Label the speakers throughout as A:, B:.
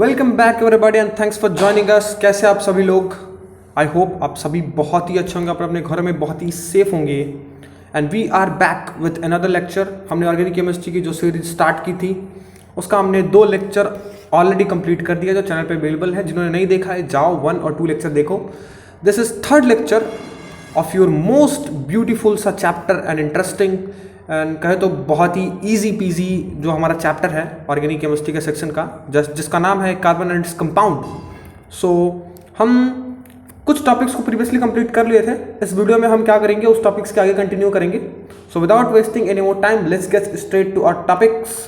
A: Welcome back everybody and thanks for joining us. कैसे आप सभी लोग? आई होप आप सभी बहुत ही अच्छे होंगे, आप अपने घर में बहुत ही सेफ होंगे। And we are back with another lecture. हमने ऑर्गेनिक केमिस्ट्री की जो सीरीज स्टार्ट की थी उसका हमने 2 लेक्चर ऑलरेडी कंप्लीट कर दिया जो चैनल पे अवेलेबल है। जिन्होंने नहीं देखा है जाओ 1 और 2 लेक्चर देखो। This is 3rd lecture of your most beautiful सा चैप्टर एंड इंटरेस्टिंग एंड कहे तो बहुत ही इजी पीजी जो हमारा चैप्टर है ऑर्गेनिक केमिस्ट्री के सेक्शन का जिसका नाम है कार्बन एंड इट्स कंपाउंड। सो हम कुछ टॉपिक्स को प्रीवियसली कंप्लीट कर लिए थे। इस वीडियो में हम क्या करेंगे, उस टॉपिक्स के आगे कंटिन्यू करेंगे। So without wasting any more time let's get straight to our topics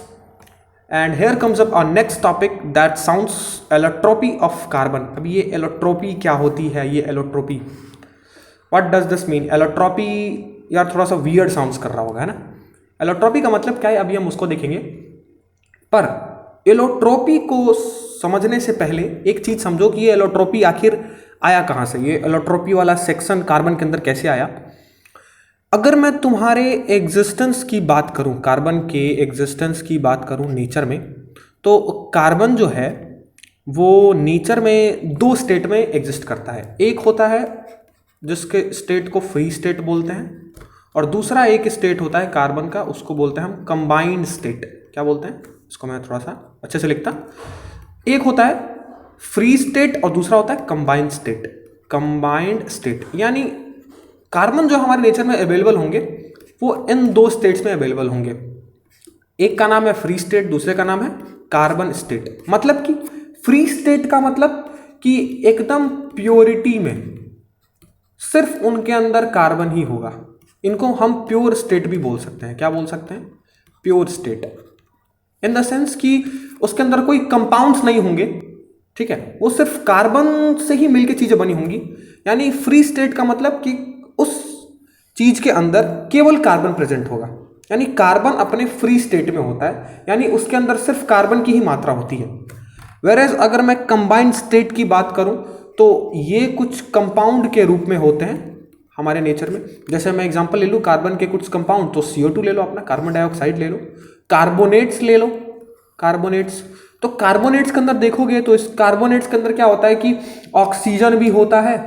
A: and here comes up our next topic that sounds allotropy of carbon. अब ये एलोट्रोपी क्या होती है? ये allotropy what does this mean? Allotropy यार थोड़ा सा weird sounds कर रहा होगा, है ना। एलोट्रोपी का मतलब क्या है अभी हम उसको देखेंगे, पर एलोट्रोपी को समझने से पहले एक चीज समझो कि ये एलोट्रोपी आखिर आया कहाँ से, ये एलोट्रोपी वाला सेक्शन कार्बन के अंदर कैसे आया। अगर मैं तुम्हारे एग्जिस्टेंस की बात करूं, कार्बन के एग्जिस्टेंस की बात करूं नेचर में, तो कार्बन जो है वो नेचर में 2 स्टेट में एग्जिस्ट करता है। एक होता है जिसके स्टेट को फ्री स्टेट बोलते हैं और दूसरा एक स्टेट होता है कार्बन का, उसको बोलते हैं हम कंबाइंड स्टेट। क्या बोलते हैं इसको? मैं थोड़ा सा अच्छे से लिखता। एक होता है फ्री स्टेट और दूसरा होता है कंबाइंड स्टेट। कंबाइंड स्टेट यानी कार्बन जो हमारे नेचर में अवेलेबल होंगे वो इन 2 स्टेट्स में अवेलेबल होंगे। एक का नाम है फ्री स्टेट, दूसरे का नाम है कार्बन स्टेट। मतलब कि फ्री स्टेट का मतलब कि एकदम प्योरिटी में सिर्फ उनके अंदर कार्बन ही होगा। इनको हम प्योर स्टेट भी बोल सकते हैं। क्या बोल सकते हैं? Pure state in the sense कि उसके अंदर कोई कंपाउंड्स नहीं होंगे, ठीक है, वो सिर्फ कार्बन से ही मिलकर चीजें बनी होंगी। यानी फ्री स्टेट का मतलब कि उस चीज के अंदर केवल कार्बन प्रेजेंट होगा, यानी कार्बन अपने फ्री स्टेट में होता है, यानी उसके अंदर सिर्फ कार्बन की ही मात्रा होती है। वेयरएज अगर मैं कंबाइंड स्टेट की बात करूं तो ये कुछ कंपाउंड के रूप में होते हैं हमारे नेचर में। जैसे मैं एग्जांपल ले लूँ कार्बन के कुछ कंपाउंड, तो CO2 ले लो, अपना कार्बन डाइऑक्साइड ले लो, कार्बोनेट्स ले लो, कार्बोनेट्स। तो कार्बोनेट्स के अंदर देखोगे तो इस कार्बोनेट्स के अंदर क्या होता है कि ऑक्सीजन भी होता है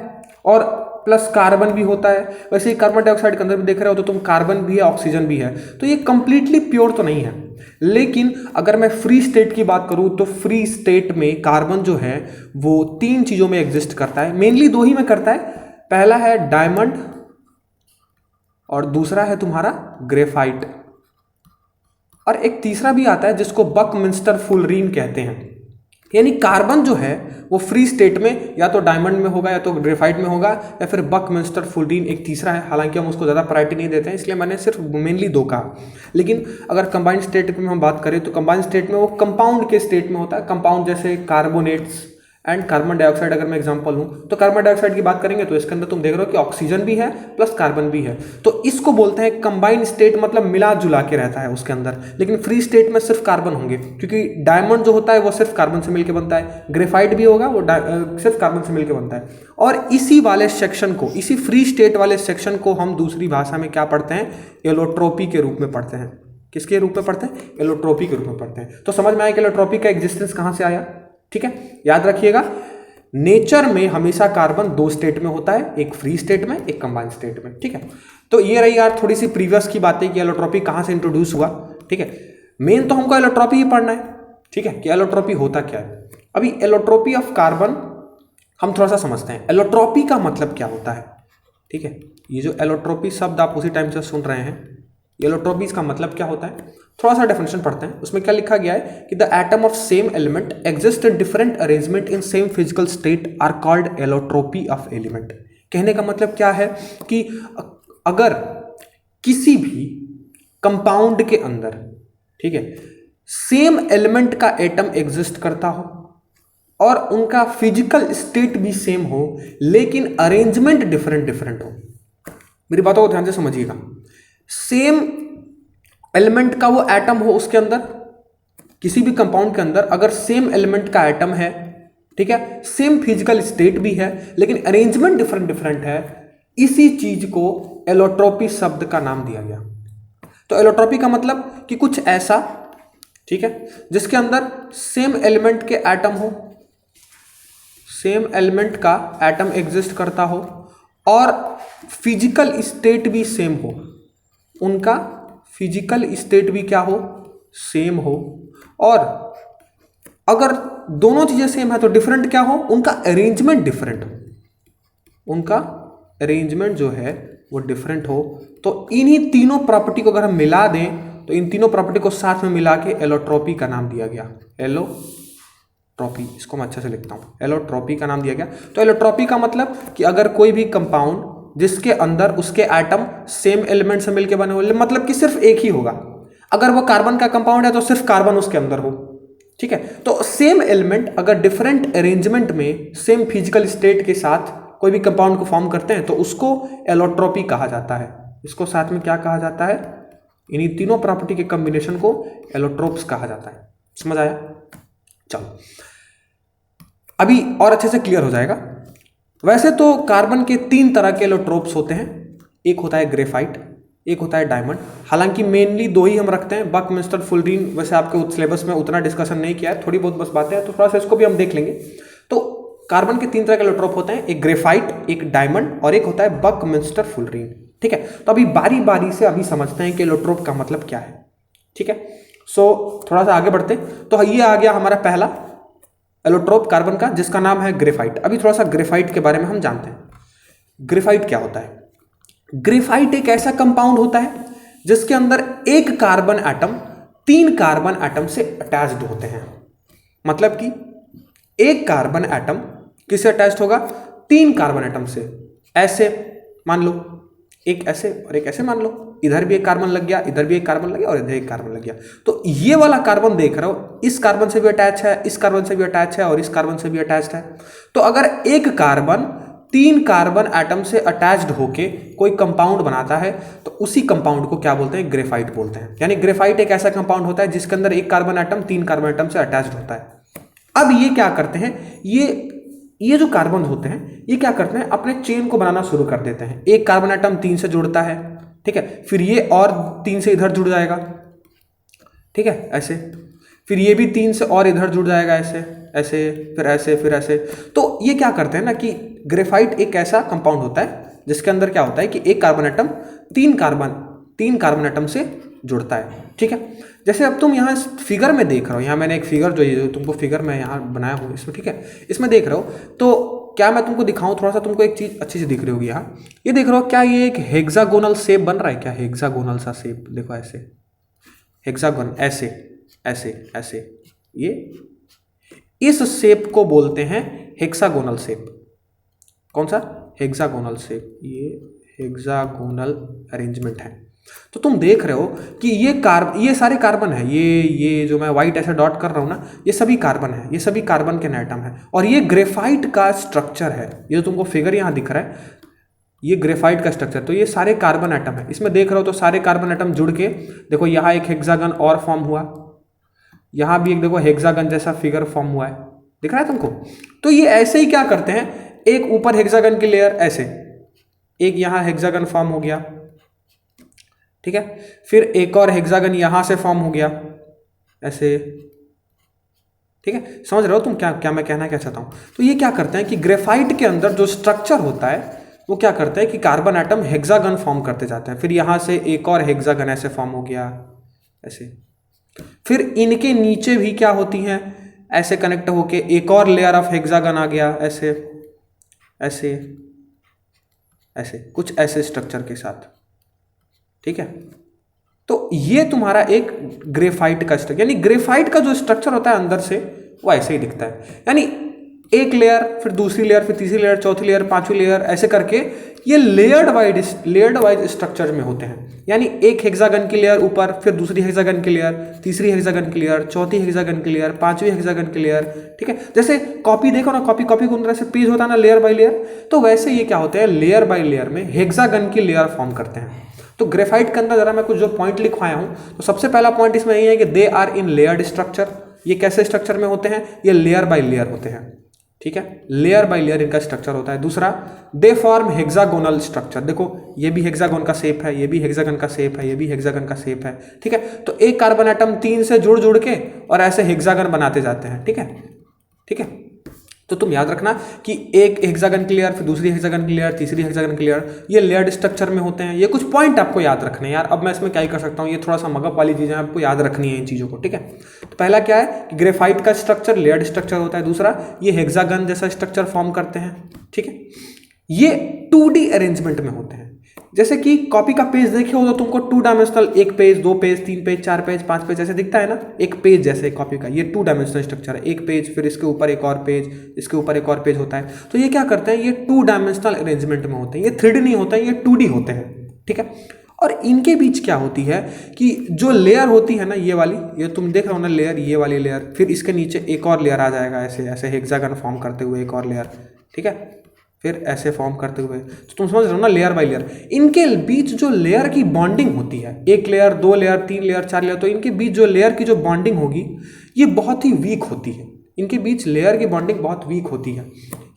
A: और प्लस कार्बन भी होता है। वैसे ही कार्बन डाइऑक्साइड के अंदर भी देख रहे हो तो तुम कार्बन भी है ऑक्सीजन भी है, तो ये कंप्लीटली प्योर तो नहीं है। लेकिन अगर मैं फ्री स्टेट की बात करूं तो फ्री स्टेट में कार्बन जो है वो 3 चीजों में एग्जिस्ट करता है, मेनली 2 ही में करता है। पहला है डायमंड और दूसरा है तुम्हारा ग्रेफाइट, और एक तीसरा भी आता है जिसको बकमिंस्टर फुलरीन कहते हैं। यानी कार्बन जो है वो फ्री स्टेट में या तो डायमंड में होगा या तो ग्रेफाइट में होगा या फिर बकमिंस्टर फुलरीन एक तीसरा है। हालांकि हम उसको ज़्यादा प्रायोरिटी नहीं देते हैं, इसलिए मैंने सिर्फ मेनली 2 कहा। लेकिन अगर कंबाइंड स्टेट में हम बात करें तो कंबाइंड स्टेट में वो कंपाउंड के स्टेट में होता है। कंपाउंड जैसे कार्बोनेट्स एंड कार्बन डाइऑक्साइड अगर मैं एग्जांपल हूं तो कार्बन डाइऑक्साइड की बात करेंगे तो इसके अंदर तुम देख रहे हो कि ऑक्सीजन भी है प्लस कार्बन भी है, तो इसको बोलते हैं कंबाइंड स्टेट, मतलब मिला जुला के रहता है उसके अंदर। लेकिन फ्री स्टेट में सिर्फ कार्बन होंगे, क्योंकि डायमंड जो होता है वो सिर्फ कार्बन से मिलकर बनता है, ग्रेफाइट भी होगा वो सिर्फ कार्बन से मिलकर बनता है। और इसी वाले सेक्शन को, इसी फ्री स्टेट वाले सेक्शन को हम दूसरी भाषा में क्या पढ़ते हैं? एलोट्रोपी के रूप में पढ़ते हैं। किसके रूप में पढ़ते हैं? एलोट्रोपी के रूप में पढ़ते हैं। तो समझ में आया कि एलोट्रोपी का एग्जिस्टेंस कहां से आया, ठीक है। याद रखिएगा नेचर में हमेशा कार्बन 2 स्टेट में होता है, एक फ्री स्टेट में एक कंबाइंड स्टेट में, ठीक है। तो ये रही यार थोड़ी सी प्रीवियस की बातें कि एलोट्रोपी कहां से इंट्रोड्यूस हुआ, ठीक है। मेन तो हमको एलोट्रोपी ही पढ़ना है, ठीक है, कि एलोट्रोपी होता क्या है। अभी एलोट्रोपी ऑफ कार्बन हम थोड़ा सा समझते हैं। एलोट्रोपी का मतलब क्या होता है, ठीक है। ये जो एलोट्रोपी शब्द आप उसी टाइम से सुन रहे हैं, एलोट्रोपी का मतलब क्या होता है, थोड़ा सा डेफिनेशन पढ़ते हैं। उसमें क्या लिखा गया है कि the atom of same element exist in different arrangement in same physical state are called allotropy of element. कहने का मतलब क्या है कि अगर किसी भी कंपाउंड के अंदर, ठीक है, सेम एलिमेंट का एटम एग्जिस्ट करता हो और उनका फिजिकल स्टेट भी सेम हो लेकिन अरेंजमेंट डिफरेंट डिफरेंट हो। मेरी बातों को ध्यान से समझिएगा। सेम एलिमेंट का वो एटम हो, उसके अंदर किसी भी कंपाउंड के अंदर अगर सेम एलिमेंट का एटम है, ठीक है, सेम फिजिकल स्टेट भी है लेकिन अरेंजमेंट डिफरेंट डिफरेंट है, इसी चीज को एलोट्रोपी शब्द का नाम दिया गया। तो एलोट्रोपी का मतलब कि कुछ ऐसा, ठीक है, जिसके अंदर सेम एलिमेंट के एटम हो, सेम एलिमेंट का एटम एग्जिस्ट करता हो और फिजिकल स्टेट भी सेम हो, उनका फिजिकल स्टेट भी क्या हो, सेम हो। और अगर दोनों चीजें सेम है तो डिफरेंट क्या हो, उनका अरेंजमेंट डिफरेंट हो, उनका अरेंजमेंट जो है वो डिफरेंट हो। तो इन्हीं तीनों प्रॉपर्टी को अगर हम मिला दें तो इन तीनों प्रॉपर्टी को साथ में मिला के एलोट्रॉपी का नाम दिया गया। एलोट्रॉपी, इसको मैं अच्छे से लिखता हूँ, एलोट्रॉपी का नाम दिया गया। तो एलोट्रॉपी का मतलब कि अगर कोई भी कंपाउंड जिसके अंदर उसके एटम सेम एलिमेंट से मिलकर बने हो, मतलब कि सिर्फ एक ही होगा, अगर वो कार्बन का कंपाउंड है तो सिर्फ कार्बन उसके अंदर हो, ठीक है। तो सेम एलिमेंट अगर डिफरेंट अरेंजमेंट में सेम फिजिकल स्टेट के साथ कोई भी कंपाउंड को फॉर्म करते हैं तो उसको एलोट्रॉपी कहा जाता है। इसको साथ में क्या कहा जाता है, इन्हीं तीनों प्रॉपर्टी के कॉम्बिनेशन को एलोट्रोप्स कहा जाता है। समझ आया? चलो अभी और अच्छे से क्लियर हो जाएगा। वैसे तो कार्बन के 3 तरह के एलोट्रोप्स होते हैं, एक होता है ग्रेफाइट, एक होता है डायमंड। हालांकि मेनली 2 ही हम रखते हैं, बकमिंस्टर, फुलरीन। वैसे आपके सिलेबस में उतना डिस्कशन नहीं किया है, थोड़ी बहुत बस बातें हैं, तो थोड़ा सा इसको भी हम देख लेंगे। तो कार्बन के 3 तरह के एलोट्रोप होते हैं, एक ग्रेफाइट, एक डायमंड और एक होता है बकमिंस्टर फुलरीन, ठीक है। तो अभी बारी बारी से अभी समझते हैं कि एलोट्रोप का मतलब क्या है, ठीक है। सो थोड़ा सा आगे बढ़ते हैं। तो ये आ गया हमारा पहला एलोट्रोप कार्बन का, जिसका नाम है ग्रेफाइट। अभी थोड़ा सा ग्रेफाइट के बारे में हम जानते हैं। ग्रेफाइट क्या होता है? ग्रेफाइट एक ऐसा कंपाउंड होता है जिसके अंदर एक कार्बन एटम 3 कार्बन एटम से अटैच्ड होते हैं। मतलब कि एक कार्बन एटम किससे अटैच्ड होगा, 3 कार्बन एटम से। ऐसे मान लो, एक ऐसे और एक ऐसे मान लो, इधर भी एक कार्बन लग गया, इधर भी एक कार्बन लग गया और इधर एक कार्बन लग गया। तो ये वाला कार्बन देख रहे हो, इस कार्बन से भी अटैच है, इस कार्बन से भी अटैच है और इस कार्बन से भी अटैच्ड है। तो अगर एक कार्बन 3 कार्बन एटम से अटैच्ड होके कोई कंपाउंड बनाता है तो उसी कंपाउंड को क्या बोलते हैं, ग्रेफाइट बोलते हैं। यानी ग्रेफाइट एक ऐसा कंपाउंड होता है जिसके अंदर एक कार्बन एटम 3 कार्बन एटम से अटैच्ड होता है। अब ये क्या करते हैं, ये जो कार्बन होते हैं ये क्या करते हैं, अपने चेन को बनाना शुरू कर देते हैं। एक कार्बन एटम 3 से जुड़ता है, ठीक है, फिर ये और 3 से इधर जुड़ जाएगा, ठीक है, ऐसे, फिर ये भी 3 से और इधर जुड़ जाएगा, ऐसे ऐसे, फिर ऐसे, फिर ऐसे। तो ये क्या करते हैं ना कि ग्रेफाइट एक ऐसा कंपाउंड होता है जिसके अंदर क्या होता है कि एक कार्बन एटम 3 कार्बन एटम से जुड़ता है, ठीक है। जैसे अब तुम यहाँ फिगर में देख रहे हो, यहाँ मैंने एक फिगर जो तुमको फिगर में यहाँ बनाया हूँ इसमें, ठीक है, इसमें देख रहे हो। तो क्या मैं तुमको दिखाऊं, थोड़ा सा तुमको एक चीज अच्छी से दिख रही होगी यहाँ, ये देख रहे हो क्या, ये एक हेक्सागोनल शेप बन रहा है क्या, हेक्सागोनल सा शेप, देखो ऐसे हेक्सागोन, ऐसे ऐसे ऐसे, ये इस शेप को बोलते हैं हेक्सागोनल शेप। कौन सा, हेक्सागोनल शेप, ये हेक्सागोनल अरेंजमेंट है। तो तुम देख रहे हो कि ये सारे कार्बन है, ये जो मैं व्हाइट ऐसे डॉट कर रहा हूं ना, ये सभी कार्बन है, ये सभी कार्बन के एटम है और ये ग्रेफाइट का स्ट्रक्चर है। ये जो तुमको फिगर यहां दिख रहा है ये ग्रेफाइट का स्ट्रक्चर, तो ये सारे कार्बन एटम है। इसमें देख रहे हो तो सारे कार्बन एटम जुड़ के देखो, यहाँ एक हेक्सागन और फॉर्म हुआ, यहाँ भी एक देखो हेक्सागन जैसा फिगर फॉर्म हुआ है, दिख रहा है तुमको। तो ये ऐसे ही क्या करते हैं, एक ऊपर हेक्सागन की लेयर ऐसे, एक यहाँ हेक्सागन फॉर्म हो गया, ठीक है, फिर एक और हेक्सागन यहां से फॉर्म हो गया ऐसे, ठीक है। समझ रहे हो तुम क्या मैं कहना क्या चाहता हूं। तो ये क्या करते हैं कि ग्रेफाइट के अंदर जो स्ट्रक्चर होता है वो क्या करते हैं कि कार्बन एटम हेक्सागन फॉर्म करते जाते हैं, फिर यहां से एक और हेक्सागन ऐसे फॉर्म हो गया ऐसे, फिर इनके नीचे भी क्या होती हैं, ऐसे कनेक्ट होके एक और लेयर ऑफ हेक्सागन आ गया, ऐसे ऐसे ऐसे, कुछ ऐसे स्ट्रक्चर के साथ, ठीक है। तो ये तुम्हारा एक ग्रेफाइट का स्ट्रक्चर, यानी ग्रेफाइट का जो स्ट्रक्चर होता है अंदर से वो ऐसे ही दिखता है। यानी एक लेयर, फिर दूसरी लेयर, फिर तीसरी लेयर, चौथी लेयर, पांचवी लेयर, ऐसे करके ये लेयर्ड वाइज स्ट्रक्चर में होते हैं। यानी एक हेक्सागन की लेयर ऊपर, फिर दूसरी हेक्सागन की लेयर, तीसरी हेक्सागन की लेयर, चौथी हेक्सागन की लेयर, पांचवी हेक्सागन की लेयर, ठीक है। जैसे कॉपी देखो ना, कॉपी को अंदर से पेज होता है ना, लेयर बाय लेयर, तो वैसे ये क्या होते हैं, लेयर बाय लेयर में हेक्सागन की लेयर फॉर्म करते हैं। तो ग्रेफाइट के अंदर जरा मैं कुछ जो पॉइंट लिखवाया हूं, तो सबसे पहला पॉइंट इसमें ये है कि they are in layered structure. ये कैसे स्ट्रक्चर में होते हैं, ये लेयर बाय लेयर होते हैं, ठीक है, लेयर बाय लेयर इनका स्ट्रक्चर होता है। दूसरा, दे फॉर्म हेक्सागोनल स्ट्रक्चर। देखो ये भी हेक्सागोन का शेप है, ये भी हेक्सागन का शेप है, ये भी हेक्सागन का शेप है। ठीक है, तो एक कार्बन एटम 3 से जुड़ जुड़ के और ऐसे हेक्सागन बनाते जाते हैं। ठीक है, ठीक है, तो तुम याद रखना कि एक हेक्सागन की लेयर, फिर दूसरी हेक्सागन की लेयर, तीसरी हेक्सागन की लेयर, ये लेयर्ड स्ट्रक्चर में होते हैं। ये कुछ पॉइंट आपको याद रखने हैं यार। अब मैं इसमें क्या ही कर सकता हूँ, ये थोड़ा सा मगअप वाली चीज़ें आपको याद रखनी है इन चीज़ों को। ठीक है, तो पहला क्या है कि ग्रेफाइट का स्ट्रक्चर लेयर्ड स्ट्रक्चर होता है। दूसरा, ये हेक्सागन जैसा स्ट्रक्चर फॉर्म करते हैं। ठीक है, ये 2D अरेंजमेंट में होते हैं। जैसे कि कॉपी का पेज देखे हो तो तुमको 2 dimensional, 1 page, 2 page, 3 page, 4 page, 5 page ऐसे दिखता है ना, एक पेज जैसे कॉपी का। ये 2 डायमेंशनल स्ट्रक्चर है, एक पेज, फिर इसके ऊपर एक और पेज, इसके ऊपर एक और पेज होता है। तो ये क्या करते हैं, ये 2 डायमेंशनल अरेंजमेंट में होते हैं। ये 3D नहीं होते हैं, ये 2D होते हैं। ठीक है, और इनके बीच क्या होती है कि जो लेयर होती है ना, ये वाली, ये तुम देख रहे हो ना लेयर, ये वाली लेयर, फिर इसके नीचे एक और लेयर आ जाएगा ऐसे ऐसे हेक्सागन फॉर्म करते हुए एक और लेयर। ठीक है, फिर ऐसे फॉर्म करते हुए, तो तुम समझ रहे हो ना, लेयर बाय लेयर। इनके बीच जो लेयर की बॉन्डिंग होती है, 1 लेयर, 2 लेयर, 3 लेयर, 4 लेयर, तो इनके बीच जो लेयर की जो बॉन्डिंग होगी ये बहुत ही वीक होती है। इनके बीच लेयर की बॉन्डिंग बहुत वीक होती है।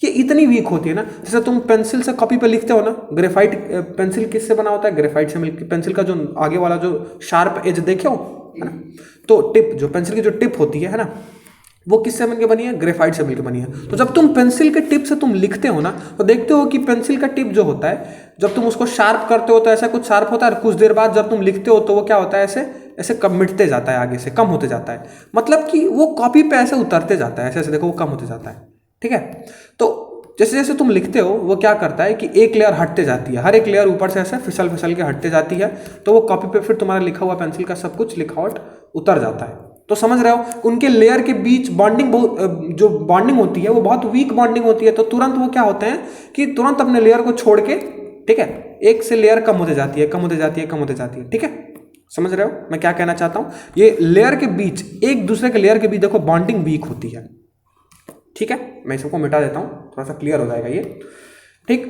A: ये इतनी वीक होती है ना, जैसे तुम पेंसिल से कॉपी पे लिखते हो ना, ग्रेफाइट पेंसिल किससे बना होता है, ग्रेफाइट से मिलकर। पेंसिल का जो आगे वाला जो शार्प एज देखे हो, है ना, तो टिप, जो पेंसिल की जो टिप होती है ना, वो किससे मिलकर बनी है, ग्रेफाइट से मिलकर बनी है। तो जब तुम पेंसिल के टिप से तुम लिखते हो ना, तो देखते हो कि पेंसिल का टिप जो होता है, जब तुम उसको शार्प करते हो तो ऐसा कुछ शार्प होता है, और कुछ देर बाद जब तुम लिखते हो तो वो क्या होता है, ऐसे ऐसे कम मिटते जाता है, आगे से कम होते जाता है। मतलब कि वो कॉपी पे ऐसे उतरते जाता है, ऐसे ऐसे देखो वो कम होते जाता है। ठीक है, तो जैसे जैसे तुम लिखते हो वो क्या करता है कि एक लेयर हटते जाती है, हर एक लेयर ऊपर से ऐसे फिसल फिसल के हटते जाती है, तो वो कॉपी पे फिर तुम्हारा लिखा हुआ पेंसिल का सब कुछ लिखावट उतर जाता है। तो समझ रहे हो, उनके लेयर के बीच बॉन्डिंग बहुत, जो बॉन्डिंग होती है वो बहुत वीक बॉन्डिंग होती है। तो तुरंत वो क्या होते हैं कि तुरंत अपने लेयर को छोड़ के, ठीक है, एक से लेयर कम होते जाती है, कम होते जाती है, कम होते जाती है। ठीक है, समझ रहे हो मैं क्या कहना चाहता हूं, ये लेयर के बीच, एक दूसरे के लेयर के बीच देखो बॉन्डिंग वीक होती है। ठीक है, मैं इसको मिटा देता हूं, थोड़ा सा क्लियर हो जाएगा ये। ठीक,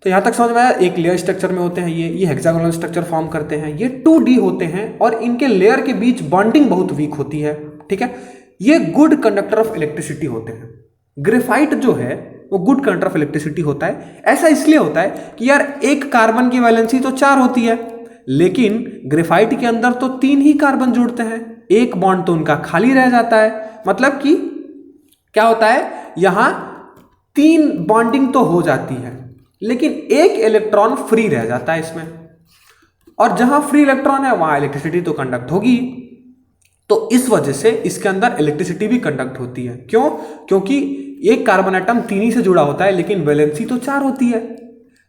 A: तो यहाँ तक समझ में आया, एक लेयर स्ट्रक्चर में होते हैं ये हेक्सागोनल स्ट्रक्चर फॉर्म करते हैं, ये 2D होते हैं और इनके लेयर के बीच बॉन्डिंग बहुत वीक होती है। ठीक है, ये गुड कंडक्टर ऑफ इलेक्ट्रिसिटी होते हैं। ग्रेफाइट जो है वो गुड कंडक्टर ऑफ इलेक्ट्रिसिटी होता है। ऐसा इसलिए होता है कि यार एक कार्बन की वैलेंसी तो 4 होती है, लेकिन ग्रेफाइट के अंदर तो 3 ही कार्बन जुड़ते हैं, एक बॉन्ड तो उनका खाली रह जाता है। मतलब कि क्या होता है, यहां 3 बॉन्डिंग तो हो जाती है, लेकिन एक इलेक्ट्रॉन फ्री रह जाता है इसमें, और जहां फ्री इलेक्ट्रॉन है वहां इलेक्ट्रिसिटी तो कंडक्ट होगी। तो इस वजह से इसके अंदर इलेक्ट्रिसिटी भी कंडक्ट होती है। क्यों? क्योंकि एक कार्बन एटम 3 ही से जुड़ा होता है, लेकिन वैलेंसी तो 4 होती है,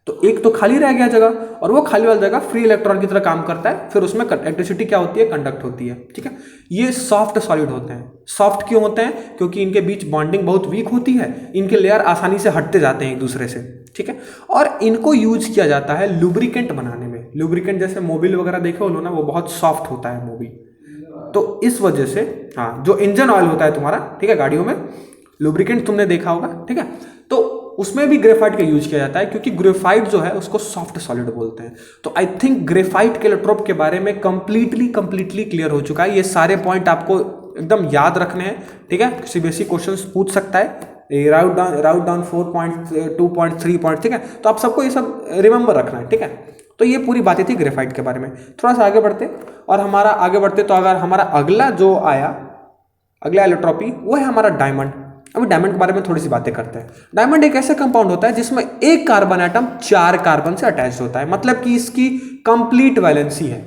A: तो एक तो खाली रह गया जगह, और वो खाली वाली जगह फ्री इलेक्ट्रॉन की तरह काम करता है, फिर उसमें इलेक्ट्रिसिटी क्या होती है, कंडक्ट होती है। ठीक है, ये सॉफ्ट सॉलिड होते हैं। सॉफ्ट क्यों होते हैं? क्योंकि इनके बीच बॉन्डिंग बहुत वीक होती है, इनके लेयर आसानी से हटते जाते हैं एक दूसरे से। ठीक है, और इनको यूज किया जाता है लुब्रिकेंट बनाने में। लुब्रिकेंट जैसे मोबिल वगैरह देखे हो ना, वो बहुत सॉफ्ट होता है मोबिल, तो इस वजह से, हाँ, जो इंजन ऑयल होता है तुम्हारा, ठीक है, गाड़ियों में लुब्रिकेंट तुमने देखा होगा। ठीक है, तो उसमें भी ग्रेफाइट का यूज किया जाता है, क्योंकि ग्रेफाइट जो है उसको सॉफ्ट सॉलिड बोलते हैं। तो आई थिंक ग्रेफाइट के इलेक्ट्रोप के बारे में कंप्लीटली क्लियर हो चुका है। ये सारे पॉइंट आपको एकदम याद रखने हैं। ठीक है, सीबीएसई क्वेश्चन पूछ सकता है, राउट डाउन 4.2.3 पॉइंट। ठीक है, तो आप सबको ये सब रिमेंबर रखना है। ठीक है, तो ये पूरी बातें थी ग्रेफाइट के बारे में। थोड़ा सा आगे बढ़ते, और हमारा आगे बढ़ते तो अगर हमारा अगला जो आया, अगला एलोट्रॉपी, वो है हमारा डायमंड। अभी डायमंड के बारे में थोड़ी सी बातें करते हैं। डायमंड एक ऐसा कंपाउंड होता है जिसमें एक कार्बन एटम 4 कार्बन से अटैच होता है, मतलब कि इसकी कंप्लीट वैलेंसी है।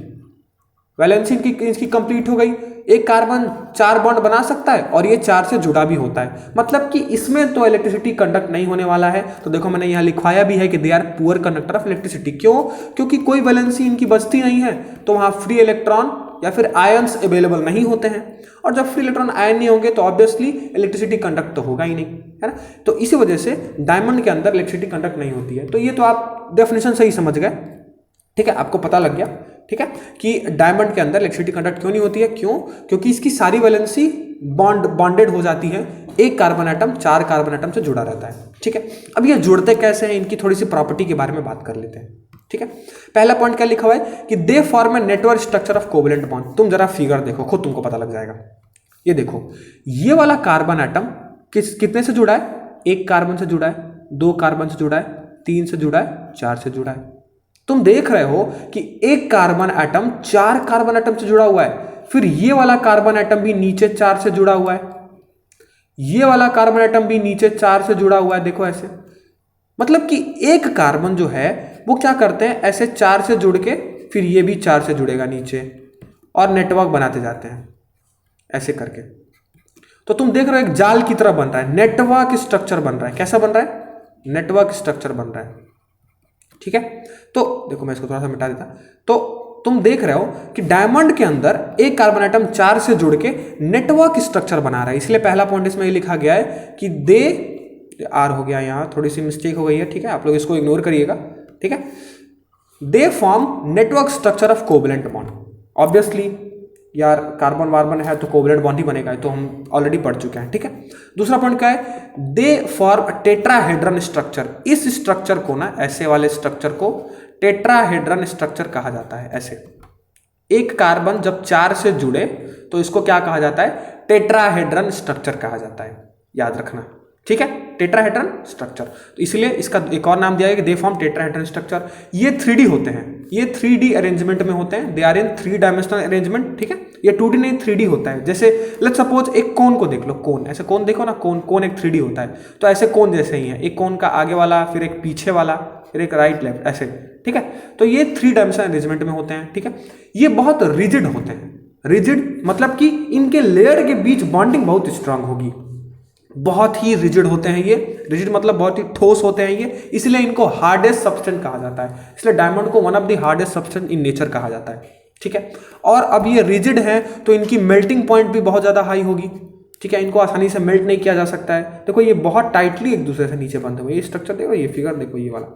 A: वैलेंसी इसकी कंप्लीट हो गई, एक कार्बन 4 बॉन्ड बना सकता है, और ये 4 से जुड़ा भी होता है, मतलब कि इसमें तो इलेक्ट्रिसिटी कंडक्ट नहीं होने वाला है। तो देखो मैंने यहाँ लिखवाया भी है कि they are poor conductor of electricity. क्यों? क्योंकि कोई वैलेंसी इनकी बचती नहीं है, तो वहाँ फ्री इलेक्ट्रॉन या फिर आयंस अवेलेबल नहीं होते हैं, और जब फ्री इलेक्ट्रॉन आयन नहीं होंगे तो ऑब्वियसली इलेक्ट्रिसिटी कंडक्ट तो होगा ही नहीं, है ना। तो इसी वजह से डायमंड के अंदर इलेक्ट्रिसिटी कंडक्ट नहीं होती है। तो ये तो आप डेफिनेशन से ही समझ गए। ठीक है, आपको पता लग गया। ठीक है, कि डायमंड के अंदर इलेक्ट्रिसिटी कंडक्ट क्यों नहीं होती है। क्यों? क्योंकि इसकी सारी वैलेंसी बॉन्डेड हो जाती है, एक कार्बन एटम 4 कार्बन एटम से जुड़ा रहता है। ठीक है, अब ये जुड़ते कैसे हैं, इनकी थोड़ी सी प्रॉपर्टी के बारे में बात कर लेते हैं। ठीक है, पहला पॉइंट क्या लिखा हुआ है कि they form a network structure of covalent bond. तुम जरा फिगर देखो, खुद तुमको पता लग जाएगा। ये देखो, ये वाला कार्बन एटम कितने से जुड़ा है, एक कार्बन से जुड़ा है, 2 कार्बन से जुड़ा है, 3 से जुड़ा है, 4 से जुड़ा है। तुम देख रहे हो कि एक कार्बन एटम 4 कार्बन एटम से जुड़ा हुआ है, फिर ये वाला कार्बन एटम भी नीचे 4 से जुड़ा हुआ है, ये वाला कार्बन एटम भी नीचे 4 से जुड़ा हुआ है। देखो ऐसे, मतलब कि एक कार्बन जो है वो क्या करते हैं, ऐसे 4 से जुड़ के फिर ये भी 4 से जुड़ेगा नीचे, और नेटवर्क बनाते जाते हैं ऐसे करके। तो तुम देख रहे हो एक जाल की तरह बन रहा है, नेटवर्क स्ट्रक्चर बन रहा है। कैसा बन रहा है? नेटवर्क स्ट्रक्चर बन रहा है। ठीक है, तो देखो मैं इसको थोड़ा सा मिटा देता। तो तुम देख रहे हो कि डायमंड के अंदर एक कार्बन एटम 4 से जुड़ के नेटवर्क स्ट्रक्चर बना रहा है। इसलिए पहला पॉइंट इसमें ये लिखा गया है कि दे, आर हो गया, यहाँ थोड़ी सी मिस्टेक हो गई है। ठीक है, आप लोग इसको इग्नोर करिएगा। ठीक है, they form network structure of covalent bond. Obviously यार कार्बन वार्बन है तो कोवलेंट बॉन्ड ही बनेगा, तो हम ऑलरेडी पढ़ चुके हैं। ठीक है, दूसरा पॉइंट क्या है, दे फॉर्म टेट्राहेड्रन स्ट्रक्चर। इस स्ट्रक्चर को ना, ऐसे वाले स्ट्रक्चर को टेट्राहेड्रन स्ट्रक्चर कहा जाता है। ऐसे एक कार्बन जब 4 से जुड़े तो इसको क्या कहा जाता है? टेट्राहेड्रन स्ट्रक्चर कहा जाता है, याद रखना। ठीक है, टेट्राहेड्रन स्ट्रक्चर। तो इसलिए इसका एक और नाम दिया है कि दे फॉर्म टेट्राहेड्रन स्ट्रक्चर। ये 3D होते हैं, ये 3D अरेंजमेंट में होते हैं, they are in 3 dimensional arrangement. ठीक है, ये 2D नहीं 3D होता है। जैसे लेट्स सपोज एक कोन को देख लो, कोन, ऐसे कोन देखो ना, कोन एक 3D होता है। तो ऐसे कोन जैसे ही है, एक कोन का आगे वाला, फिर एक पीछे वाला, फिर एक राइट लेफ्ट, ऐसे। ठीक है, तो ये 3 डायमेंशनल अरेंजमेंट में होते हैं। ठीक है, ये बहुत रिजिड होते हैं। रिजिड मतलब कि इनके लेयर के बीच बॉन्डिंग बहुत स्ट्रांग होगी, बहुत ही रिजिड होते हैं ये। रिजिड मतलब बहुत ही ठोस होते हैं ये, इसलिए इनको हार्डेस्ट सब्सटेंस कहा जाता है। इसलिए डायमंड को one of the hardest substance in nature कहा जाता है। ठीक है, और अब ये रिजिड है तो इनकी मेल्टिंग पॉइंट भी बहुत ज़्यादा हाई होगी। ठीक है, इनको आसानी से मेल्ट नहीं किया जा सकता है। देखो ये बहुत टाइटली एक दूसरे से नीचे बंधे हुए। ये स्ट्रक्चर देखो, ये फिगर देखो, ये वाला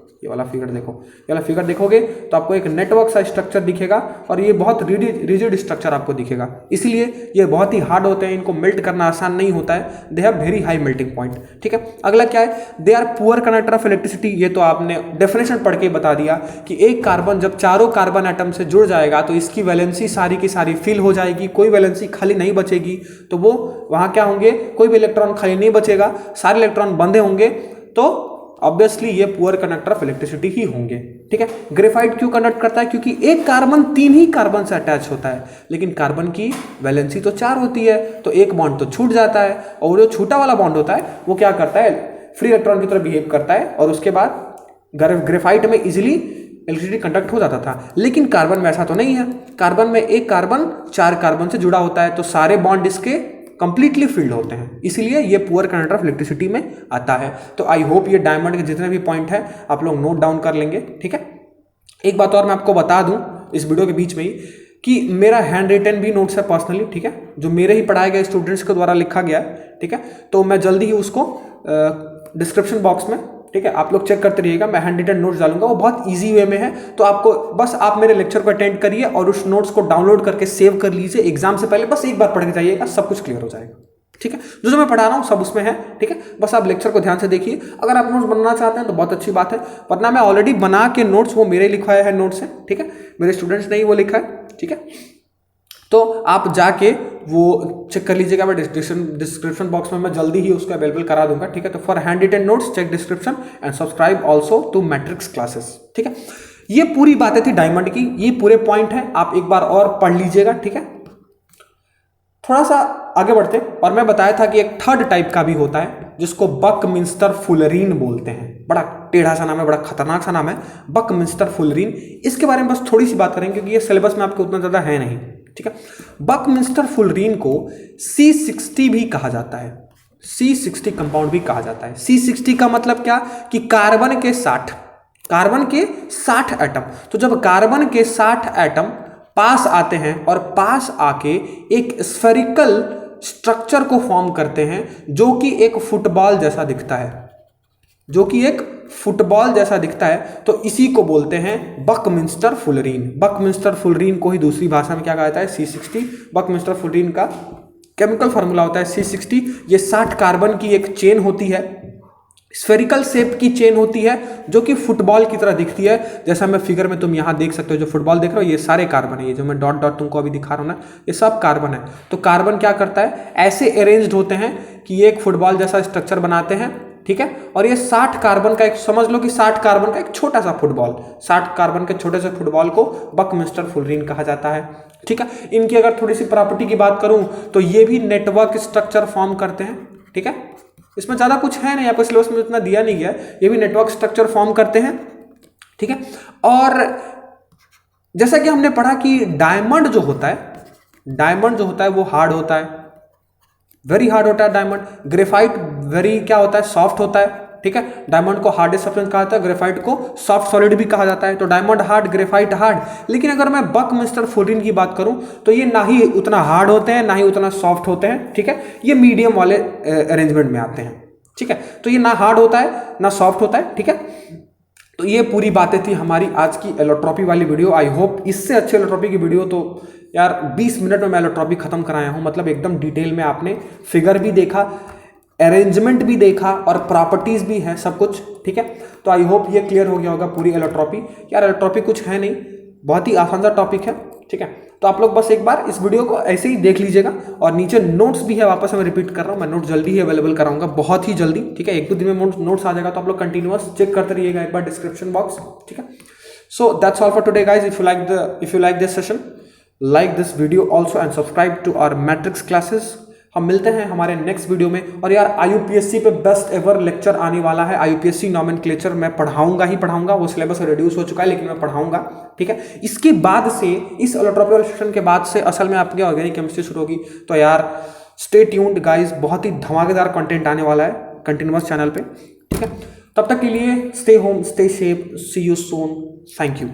A: फिगर देखो, ये वाला फिगर देखोगे तो आपको एक नेटवर्क सा स्ट्रक्चर दिखेगा, और ये बहुत रिजिड स्ट्रक्चर आपको दिखेगा। इसलिए ये बहुत ही हार्ड होते हैं, इनको मेल्ट करना आसान नहीं होता है। They have very high melting point. ठीक है, अगला क्या है, they are poor conductor of electricity. ये तो आपने डेफिनेशन पढ़ के बता दिया कि एक कार्बन जब 4 कार्बन एटम से जुड़ जाएगा तो इसकी वैलेंसी सारी की सारी फिल हो जाएगी, कोई वैलेंसी खाली नहीं बचेगी। तो वो वहाँ क्या होंगे, कोई भी इलेक्ट्रॉन खाली नहीं बचेगा, सारे इलेक्ट्रॉन बंधे होंगे। तो ऑब्वियसली ये पुअर कंडक्टर ऑफ इलेक्ट्रिसिटी ही होंगे। ठीक है, ग्रेफाइट क्यों कंडक्ट करता है? क्योंकि एक कार्बन 3 ही कार्बन से अटैच होता है, लेकिन कार्बन की वैलेंसी तो 4 होती है, तो एक बॉन्ड तो छूट जाता है, और जो छूटा वाला बॉन्ड होता है वो क्या करता है, फ्री इलेक्ट्रॉन की तरह बिहेव करता है, और उसके बाद ग्रेफाइट में इजिली इलेक्ट्रिसिटी कंडक्ट हो जाता था। लेकिन कार्बन में ऐसा तो नहीं है। कार्बन में एक कार्बन 4 कार्बन से जुड़ा होता है, तो सारे बॉन्ड इसके कंप्लीटली फिल्ड होते हैं, इसलिए ये पुअर कंडक्टर ऑफ इलेक्ट्रिसिटी में आता है। तो आई होप ये डायमंड के जितने भी पॉइंट हैं आप लोग नोट डाउन कर लेंगे। ठीक है, एक बात और मैं आपको बता दूं इस वीडियो के बीच में ही कि मेरा हैंड रिटन भी नोट्स है पर्सनली। ठीक है, जो मेरे ही पढ़ाए गए स्टूडेंट्स के द्वारा लिखा गया है। ठीक है, तो मैं जल्दी ही उसको डिस्क्रिप्शन बॉक्स में, ठीक है, आप लोग चेक करते रहिएगा, मैं हैंड रिटन नोट्स डालूंगा, वो बहुत इजी वे में है। तो आपको बस आप मेरे लेक्चर को अटेंड करिए और उस नोट्स को डाउनलोड करके सेव कर लीजिए। एग्जाम से पहले बस एक बार पढ़ के जाइएगा, सब कुछ क्लियर हो जाएगा। ठीक है, जो मैं पढ़ा रहा हूँ सब उसमें है। ठीक है, बस आप लेक्चर को ध्यान से देखिए। अगर आप नोट्स बनाना चाहते हैं तो बहुत अच्छी बात है, वरना मैं ऑलरेडी बना के नोट्स, वो मेरे लिखवाए हैं नोट्स हैं। ठीक है, मेरे स्टूडेंट्स ने ही वो लिखा है। ठीक है, तो आप जाके वो चेक कर लीजिएगा। मैं डिस्क्रिप्शन बॉक्स में मैं जल्दी ही उसको अवेलेबल करा दूंगा। ठीक है, तो for hand written notes check description and subscribe also to Matrix Classes. ठीक है, ये पूरी बातें थी डायमंड की, ये पूरे पॉइंट है, आप एक बार और पढ़ लीजिएगा। ठीक है, थोड़ा सा आगे बढ़ते, और मैं बताया था कि एक थर्ड टाइप का भी होता है जिसको बकमिंस्टर फुलरीन बोलते हैं। बड़ा टेढ़ा सा नाम है, बड़ा खतरनाक सा नाम है, बकमिंस्टर फुलरीन। इसके बारे में बस थोड़ी सी बात करेंगे क्योंकि ये सिलेबस में आपके उतना ज़्यादा है नहीं। ठीक है, बकमिंस्टर फुलरीन को C60 भी कहा जाता है, C60 कंपाउंड भी कहा जाता है। C60 का मतलब क्या कि कार्बन के 60 एटम। तो जब कार्बन के 60 एटम पास आते हैं और पास आके एक स्फेरिकल स्ट्रक्चर को फॉर्म करते हैं जो कि एक फुटबॉल जैसा दिखता है, तो इसी को बोलते हैं बकमिंस्टर फुलरीन। बकमिंस्टर फुलरीन को ही दूसरी भाषा में क्या कहा जाता है, C60। बकमिंस्टर फुलरीन का केमिकल फार्मूला होता है C60। ये 60 कार्बन की एक चेन होती है, स्फेरिकल शेप की चेन होती है जो कि फुटबॉल की तरह दिखती है। जैसा मैं फिगर में तुम यहाँ देख सकते हो, जो फुटबॉल देख रहे हो ये सारे कार्बन है, ये जो मैं डॉट डॉट तुमको अभी दिखा रहा हूँ ना, ये सब कार्बन है। तो कार्बन क्या करता है, ऐसे अरेंज्ड होते हैं कि ये एक फुटबॉल जैसा स्ट्रक्चर बनाते हैं, ठीक है। और ये 60 कार्बन का एक, समझ लो कि 60 कार्बन का एक छोटा सा फुटबॉल, 60 कार्बन के छोटे से फुटबॉल को बकमिंस्टर फुलरीन कहा जाता है, ठीक है। इनकी अगर थोड़ी सी प्रॉपर्टी की बात करूं तो ये भी नेटवर्क स्ट्रक्चर फॉर्म करते हैं, ठीक है। इसमें ज्यादा कुछ है नहीं, आपको सिलेबस में इतना दिया नहीं गया, ये भी नेटवर्क स्ट्रक्चर फॉर्म करते हैं, ठीक है। और जैसा कि हमने पढ़ा कि डायमंड जो होता है वो हार्ड होता है, वेरी हार्ड होता है डायमंड। ग्रेफाइट वेरी क्या होता है, सॉफ्ट होता है, ठीक है। डायमंड को हार्डेस्ट सब्सटेंस कहा जाता है, ग्रेफाइट को सॉफ्ट सॉलिड भी कहा जाता है। तो डायमंड हार्ड, ग्रेफाइट हार्ड। लेकिन अगर मैं बकमिंस्टर फुलरीन की बात करूं तो ये ना ही उतना हार्ड होते हैं ना ही उतना सॉफ्ट होते हैं, ठीक है। ये मीडियम वाले अरेंजमेंट में आते हैं, ठीक है। तो ये ना हार्ड होता है ना सॉफ्ट होता है, ठीक है। तो ये पूरी बातें थी हमारी आज की एलोट्रॉपी वाली वीडियो। आई होप इससे अच्छी एलोट्रॉपी की वीडियो तो यार 20 मिनट में मैं एलोट्रॉपी खत्म कराया हूं, मतलब एकदम डिटेल में आपने फिगर भी देखा, अरेंजमेंट भी देखा और प्रॉपर्टीज भी है, सब कुछ, ठीक है। तो आई होप ये क्लियर हो गया होगा पूरी एलोट्रॉपी। यार एलोट्रॉपी कुछ है नहीं, बहुत ही आसान सा टॉपिक है, ठीक है। तो आप लोग बस एक बार इस वीडियो को ऐसे ही देख लीजिएगा, और नीचे नोट्स भी है, वापस मैं रिपीट कर रहा हूँ, मैं नोट्स जल्दी ही अवेलेबल कराऊंगा, बहुत ही जल्दी, ठीक है। 1-2 दिन में नोट्स आ जाएगा, तो आप लोग कंटिन्यूअस चेक करते रहिएगा एक बार डिस्क्रिप्शन बॉक्स, ठीक है। So that's all for today guys. If you like this session, like this video also and subscribe to our Matrix Classes. हम मिलते हैं हमारे नेक्स्ट वीडियो में। और यार IUPSC पे बेस्ट एवर लेक्चर आने वाला है, IUPSC नॉमेनक्लेचर मैं पढ़ाऊंगा ही पढ़ाऊंगा, वो सिलेबस रिड्यूस हो चुका है लेकिन मैं पढ़ाऊंगा, ठीक है। इसके बाद से, इस एलोट्रॉपी वाले सेशन के बाद से असल में आपकी ऑर्गेनिक केमिस्ट्री शुरू होगी। तो यार स्टे ट्यून्ड गाइज, बहुत ही धमाकेदार कंटेंट आने वाला है कंटिन्यूअस चैनल पे, ठीक है। तब तक के लिए stay home, stay safe, see you soon, thank you.